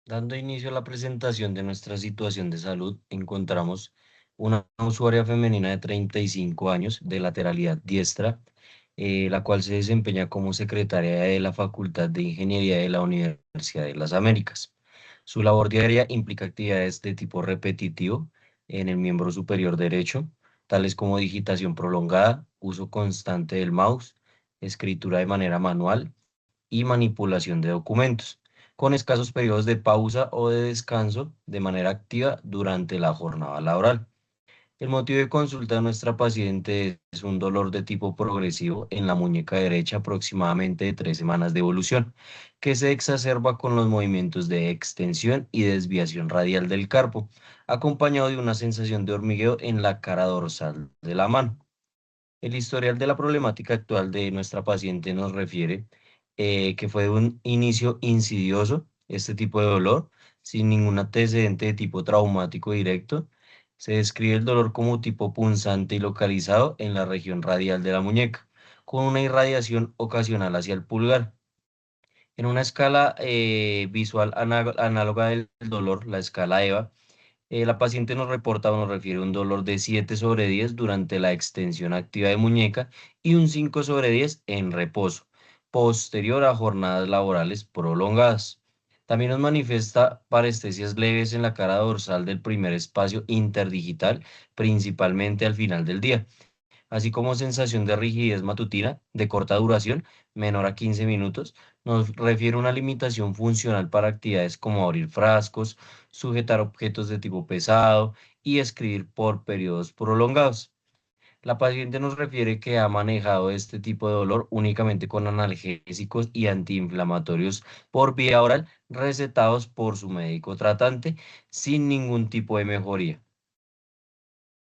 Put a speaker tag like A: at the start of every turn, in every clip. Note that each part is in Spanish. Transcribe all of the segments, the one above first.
A: Dando inicio a la presentación de nuestra situación de salud, encontramos una usuaria femenina de 35 años de lateralidad diestra, la cual se desempeña como secretaria de la Facultad de Ingeniería de la Universidad de las Américas. Su labor diaria implica actividades de tipo repetitivo en el miembro superior derecho, tales como digitación prolongada, uso constante del mouse, escritura de manera manual y manipulación de documentos, con escasos periodos de pausa o de descanso de manera activa durante la jornada laboral. El motivo de consulta de nuestra paciente es un dolor de tipo progresivo en la muñeca derecha, aproximadamente de 3 semanas de evolución, que se exacerba con los movimientos de extensión y desviación radial del carpo, acompañado de una sensación de hormigueo en la cara dorsal de la mano. El historial de la problemática actual de nuestra paciente nos refiere que fue de un inicio insidioso, este tipo de dolor, sin ningún antecedente de tipo traumático directo. Se describe el dolor como tipo punzante y localizado en la región radial de la muñeca, con una irradiación ocasional hacia el pulgar. En una escala visual análoga del dolor, la escala EVA, la paciente nos reporta o nos refiere un dolor de 7 sobre 10 durante la extensión activa de muñeca y un 5 sobre 10 en reposo, posterior a jornadas laborales prolongadas. También nos manifiesta parestesias leves en la cara dorsal del primer espacio interdigital, principalmente al final del día, así como sensación de rigidez matutina de corta duración, menor a 15 minutos, nos refiere a una limitación funcional para actividades como abrir frascos, sujetar objetos de tipo pesado y escribir por periodos prolongados. La paciente nos refiere que ha manejado este tipo de dolor únicamente con analgésicos y antiinflamatorios por vía oral recetados por su médico tratante sin ningún tipo de mejoría.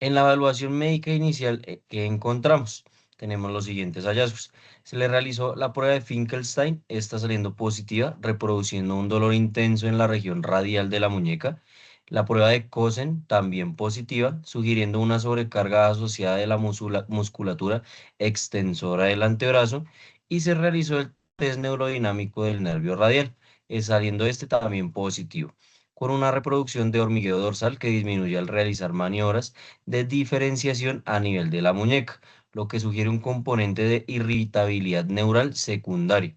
A: En la evaluación médica inicial que encontramos, tenemos los siguientes hallazgos. Se le realizó la prueba de Finkelstein, está saliendo positiva, reproduciendo un dolor intenso en la región radial de la muñeca. La prueba de Cosen, también positiva, sugiriendo una sobrecarga asociada de la musculatura extensora del antebrazo. Y se realizó el test neurodinámico del nervio radial, saliendo este también positivo, con una reproducción de hormigueo dorsal que disminuye al realizar maniobras de diferenciación a nivel de la muñeca, lo que sugiere un componente de irritabilidad neural secundario.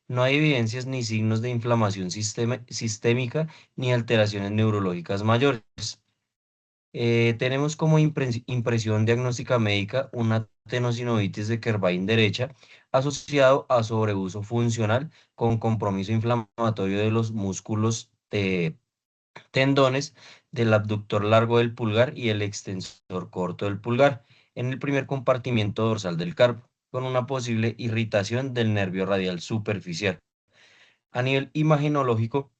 A: No hay evidencias ni signos de inflamación sistémica ni alteraciones neurológicas mayores. Tenemos como impresión diagnóstica médica una tenosinovitis de Kervain derecha asociado a sobreuso funcional con compromiso inflamatorio de los músculos tendones del abductor largo del pulgar y el extensor corto del pulgar en el primer compartimiento dorsal del carpo, con una posible irritación del nervio radial superficial. A nivel imagenológico,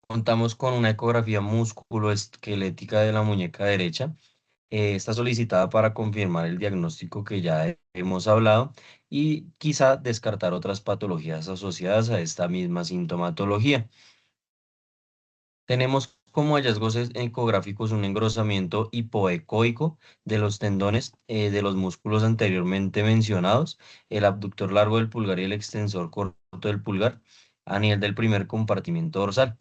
A: contamos con una ecografía musculoesquelética de la muñeca derecha. Está solicitada para confirmar el diagnóstico que ya hemos hablado y quizá descartar otras patologías asociadas a esta misma sintomatología. Tenemos como hallazgos ecográficos un engrosamiento hipoecoico de los tendones de los músculos anteriormente mencionados, el abductor largo del pulgar y el extensor corto del pulgar a nivel del primer compartimiento dorsal.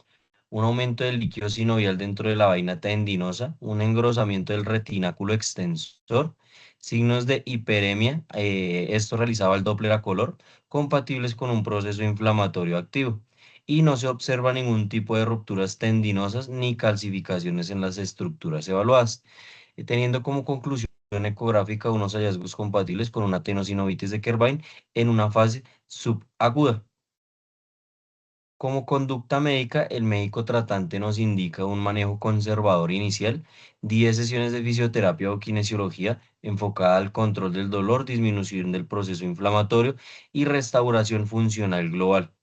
A: Un aumento del líquido sinovial dentro de la vaina tendinosa, un engrosamiento del retináculo extensor, signos de hiperemia, esto realizaba el Doppler a color, compatibles con un proceso inflamatorio activo y no se observa ningún tipo de rupturas tendinosas ni calcificaciones en las estructuras evaluadas, teniendo como conclusión ecográfica unos hallazgos compatibles con una tenosinovitis de Kervain en una fase subaguda. Como conducta médica, el médico tratante nos indica un manejo conservador inicial, 10 sesiones de fisioterapia o kinesiología enfocada al control del dolor, disminución del proceso inflamatorio y restauración funcional global,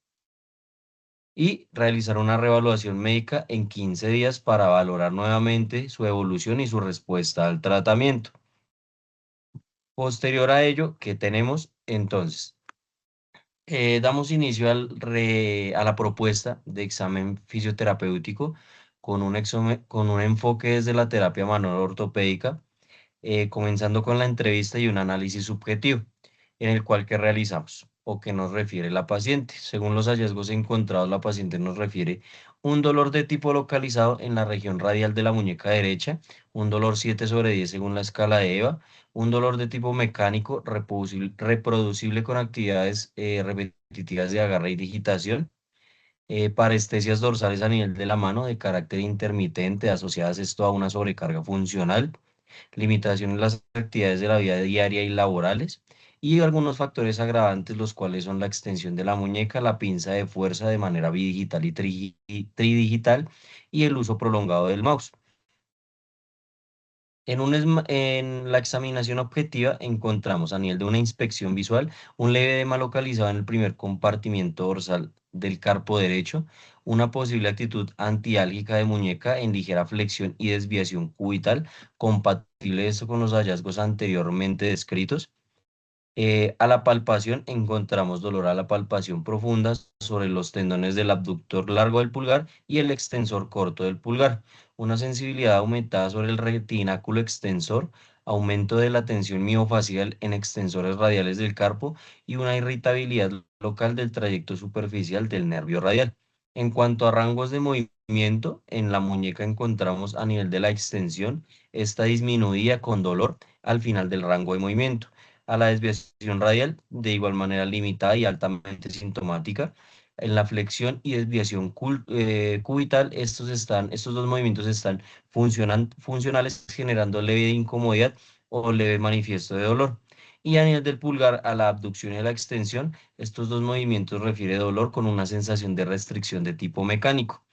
A: y realizar una reevaluación médica en 15 días para valorar nuevamente su evolución y su respuesta al tratamiento. Posterior a ello, ¿qué tenemos? Entonces, damos inicio a la propuesta de examen fisioterapéutico con con un enfoque desde la terapia manual ortopédica, comenzando con la entrevista y un análisis subjetivo, en el cual que realizamos. o qué nos refiere la paciente. Según los hallazgos encontrados, la paciente nos refiere un dolor de tipo localizado en la región radial de la muñeca derecha, un dolor 7 sobre 10 según la escala de EVA, un dolor de tipo mecánico reproducible con actividades repetitivas de agarre y digitación, parestesias dorsales a nivel de la mano de carácter intermitente asociadas esto a una sobrecarga funcional, limitación en las actividades de la vida diaria y laborales, y algunos factores agravantes, los cuales son la extensión de la muñeca, la pinza de fuerza de manera bidigital y tridigital, y el uso prolongado del mouse. En la examinación objetiva encontramos a nivel de una inspección visual un leve edema localizado en el primer compartimiento dorsal del carpo derecho, una posible actitud antiálgica de muñeca en ligera flexión y desviación cubital, compatible esto con los hallazgos anteriormente descritos. A la palpación encontramos dolor a la palpación profunda sobre los tendones del abductor largo del pulgar y el extensor corto del pulgar, una sensibilidad aumentada sobre el retináculo extensor, aumento de la tensión miofacial en extensores radiales del carpo y una irritabilidad local del trayecto superficial del nervio radial. En cuanto a rangos de movimiento, en la muñeca encontramos a nivel de la extensión, esta disminuía con dolor al final del rango de movimiento, a la desviación radial, de igual manera limitada y altamente sintomática. En la flexión y desviación cubital, estos dos movimientos están funcionales, generando leve incomodidad o leve manifiesto de dolor. Y a nivel del pulgar, a la abducción y a la extensión, estos dos movimientos refiere dolor con una sensación de restricción de tipo mecánico.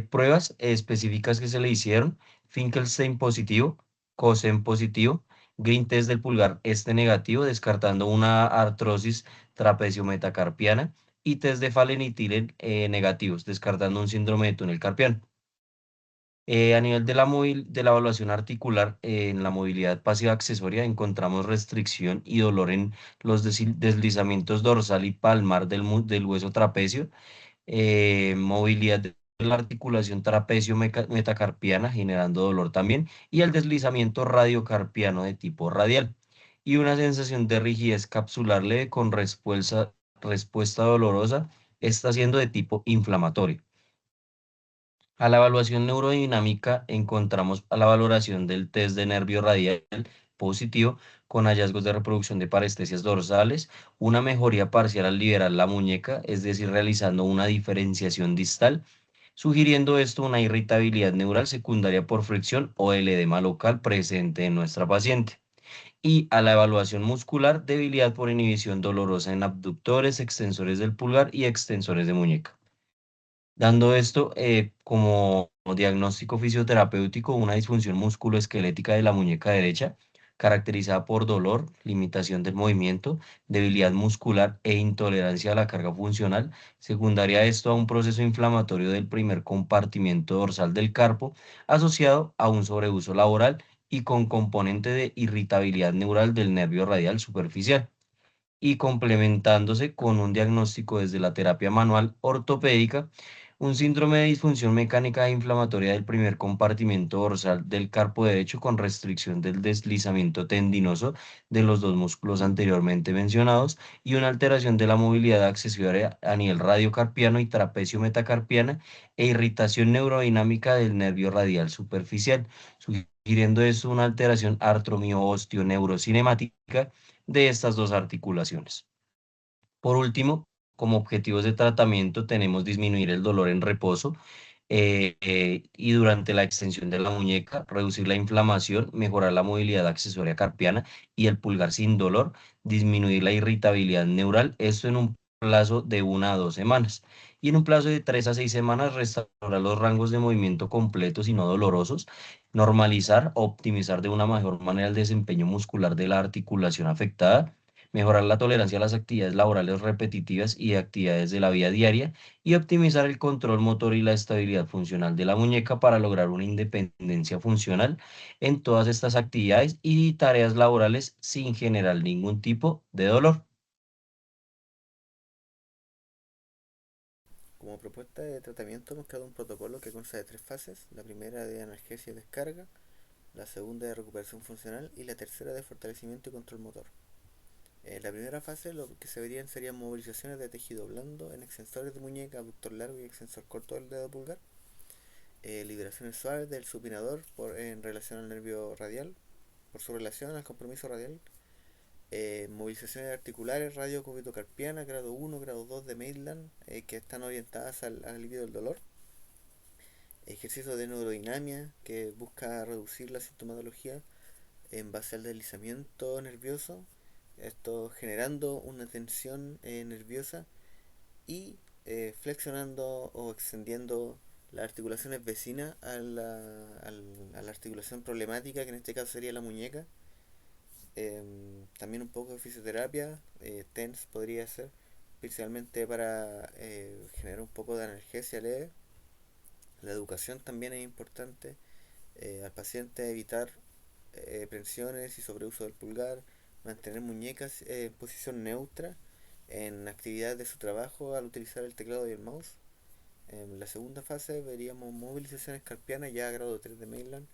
A: Pruebas específicas que se le hicieron: Finkelstein positivo, Cosen positivo, Green test del pulgar este negativo, descartando una artrosis trapecio-metacarpiana, y test de Fallen-Thiele negativos, descartando un síndrome de túnel carpiano. A nivel de la evaluación articular, en la movilidad pasiva accesoria encontramos restricción y dolor en los deslizamientos dorsal y palmar del hueso trapecio, movilidad de la articulación trapecio-metacarpiana, generando dolor también, y el deslizamiento radiocarpiano de tipo radial, y una sensación de rigidez capsular leve con respuesta dolorosa, está siendo de tipo inflamatorio. A la evaluación neurodinámica encontramos a la valoración del test de nervio radial positivo con hallazgos de reproducción de parestesias dorsales, una mejoría parcial al liberar la muñeca, es decir, realizando una diferenciación distal, sugiriendo esto una irritabilidad neural secundaria por fricción o el edema local presente en nuestra paciente. Y a la evaluación muscular, debilidad por inhibición dolorosa en abductores, extensores del pulgar y extensores de muñeca. Dando esto como diagnóstico fisioterapéutico, una disfunción musculoesquelética de la muñeca derecha, caracterizada por dolor, limitación del movimiento, debilidad muscular e intolerancia a la carga funcional, secundaria a esto a un proceso inflamatorio del primer compartimento dorsal del carpo, asociado a un sobreuso laboral y con componente de irritabilidad neural del nervio radial superficial, y complementándose con un diagnóstico desde la terapia manual ortopédica, un síndrome de disfunción mecánica e inflamatoria del primer compartimento dorsal del carpo derecho con restricción del deslizamiento tendinoso de los dos músculos anteriormente mencionados, y una alteración de la movilidad accesoria a nivel radiocarpiano y trapecio metacarpiana, e irritación neurodinámica del nervio radial superficial, sugiriendo esto una alteración artromio-osteoneurocinemática de estas dos articulaciones. Por último, como objetivos de tratamiento tenemos disminuir el dolor en reposo y durante la extensión de la muñeca, reducir la inflamación, mejorar la movilidad accesoria carpiana y el pulgar sin dolor, disminuir la irritabilidad neural, esto en un plazo de 1 a 2 semanas. Y en un plazo de 3 a 6 semanas, restaurar los rangos de movimiento completos y no dolorosos, normalizar, optimizar de una mejor manera el desempeño muscular de la articulación afectada, mejorar la tolerancia a las actividades laborales repetitivas y de actividades de la vida diaria, y optimizar el control motor y la estabilidad funcional de la muñeca para lograr una independencia funcional en todas estas actividades y tareas laborales sin generar ningún tipo de dolor.
B: Como propuesta de tratamiento hemos creado un protocolo que consta de tres fases: la primera de analgesia y descarga, la segunda de recuperación funcional y la tercera de fortalecimiento y control motor. La primera fase lo que se verían serían movilizaciones de tejido blando en extensores de muñeca, abductor largo y extensor corto del dedo pulgar. Liberaciones suaves del supinador en relación al nervio radial, por su relación al compromiso radial. Movilizaciones articulares radiocubitocarpiana, grado 1, grado 2 de Maitland, que están orientadas al alivio del dolor. Ejercicio de neurodinamia que busca reducir la sintomatología en base al deslizamiento nervioso, esto generando una tensión nerviosa y flexionando o extendiendo las articulaciones vecinas a la articulación problemática, que en este caso sería la muñeca. También un poco de fisioterapia, TENS podría ser, principalmente para generar un poco de analgesia leve. La educación también es importante, al paciente evitar prensiones y sobreuso del pulgar, mantener muñecas en posición neutra en actividades de su trabajo al utilizar el teclado y el mouse. En la segunda fase veríamos movilizaciones carpianas ya a grado 3 de Maitland,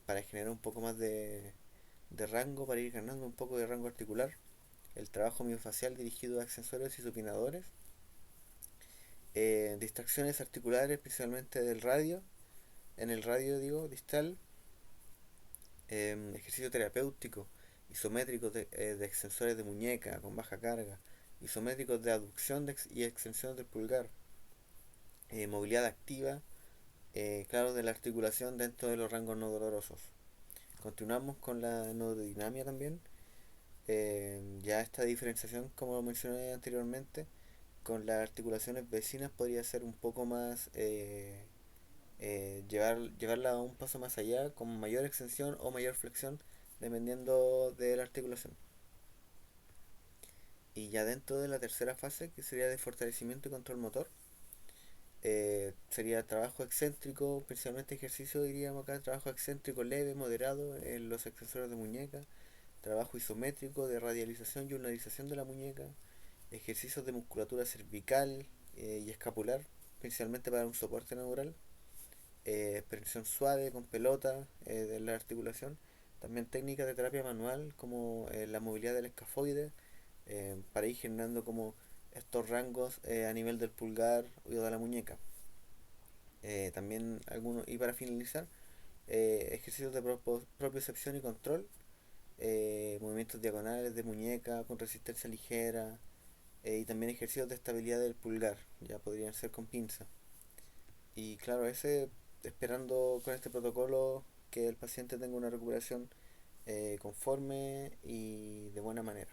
B: para generar un poco más de rango, para ir ganando un poco de rango articular. El trabajo miofacial dirigido a accesorios y supinadores. Distracciones articulares, principalmente del radio, en el radio digo, distal. Ejercicio terapéutico, isométricos de extensores de muñeca con baja carga, isométricos de aducción y extensión del pulgar, movilidad activa, claro, de la articulación dentro de los rangos no dolorosos. Continuamos con la neurodinamia también. Ya esta diferenciación, como mencioné anteriormente, con las articulaciones vecinas podría ser un poco más, llevarla un paso más allá con mayor extensión o mayor flexión dependiendo de la articulación. Y ya dentro de la tercera fase, que sería de fortalecimiento y control motor, sería trabajo excéntrico, principalmente ejercicio, diríamos acá, trabajo excéntrico leve, moderado en los extensores de muñeca, trabajo isométrico de radialización y ulnarización de la muñeca, ejercicios de musculatura cervical y escapular, principalmente para un soporte neural, presión suave con pelota de la articulación, también técnicas de terapia manual como la movilidad del escafoide, para ir generando como estos rangos a nivel del pulgar o de la muñeca. También algunos, y para finalizar, ejercicios de propiocepción y control, movimientos diagonales de muñeca con resistencia ligera, y también ejercicios de estabilidad del pulgar, ya podrían ser con pinza. Y claro, ese esperando con este protocolo que el paciente tenga una recuperación conforme y de buena manera.